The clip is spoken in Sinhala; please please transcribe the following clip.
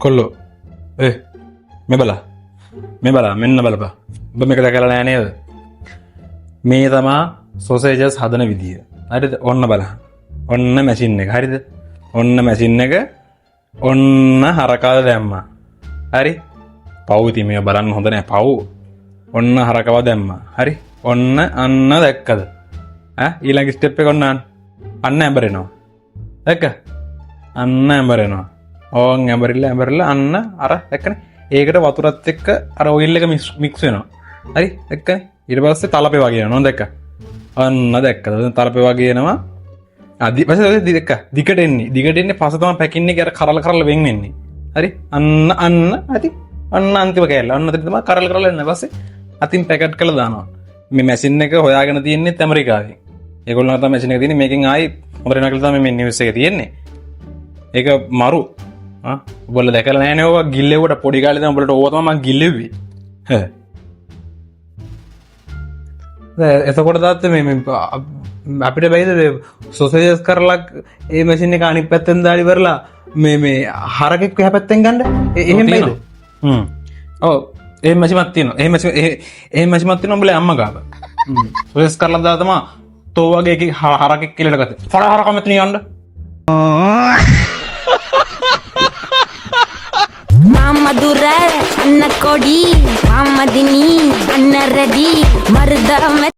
කොල්ලෝ මේ බලා මෙන්න බලපන්. ඔබ මේක දැකලා නෑ නේද? මේ තමා සොසේජස් හදන විදිය. හරිද? ඔන්න බලන්න. ඔන්න මැෂින් එක. හරිද? ඔන්න මැෂින් එක. ඔන්න හරකව දැම්මා. හරි? පව් ඉතින් මේක බලන්න හොඳ නෑ පව්. ඔන්න හරකව දැම්මා. හරි? ඔන්න අන්න දැක්කද? ඊළඟ ස්ටෙප් එක ඔන්න අන්න ඇඹරෙනවා. දැක්ක? අන්න ඇඹරෙනවා. ඕන් ඇඹරිලා අන්න අර දැක්කනේ? ඒකට වතුරත් එක්ක අර ඔයිල් එක මික්ස් වෙනවා. හරි? දැක්කනේ? ඊට පස්සේ තලපේ වගේ යනවා. දැක්ක? අන්න දැක්කද? තලපේ වගේ එනවා. පස්සේ දැක්ක? දිගට එන්නේ පස්සේ තමයි පැකින් එක අර කරල වෙන් වෙන්නේ. හරි? අන්න හරි. අන්න අන්තිම කෑල්ල. අන්න අතට තමයි කරල එන්නේ. පස්සේ අතින් පැකට් කරලා දානවා. මේ මැෂින් එක හොයාගෙන තියෙන්නේ ඇමරිකාවේ. ඒගොල්ලෝ තමයි මැෂින් එක තියෙන්නේ. මේකෙන් ආයි හොඳට නකලා තමයි මේ නිවුස් එක තියෙන්නේ. ඒක මරු. ඔබල දැකලා නැහැ නේ ඔය ගිල්ලෙව්වට පොඩි කාලේ තමයි ඔබලට ඕවා තමයි මම ගිල්ලෙව්වේ. එතකොට තාත්තේ මේ අපිට බැයිද සොසේජස් කරලා ඒ මැෂින් එක අනිත් පැත්තෙන් දාලි වරලා මේ හරකෙක් එහා පැත්තෙන් ගන්න එහෙම බැයිද? ඔව් ඒ මැෂිමක් තියෙනවා. ඒ මැෂිමක් තියෙනවා උඹලේ අම්මා ගාව. සොසේජස් කරලා දාලා තමයි තෝ වගේ හරකෙක් කියලා ගත්තේ. ෆඩ හරක මෙතන යන්න. Mamadura, Anna Kodi, Mamadini, Anna Reddy, Marda.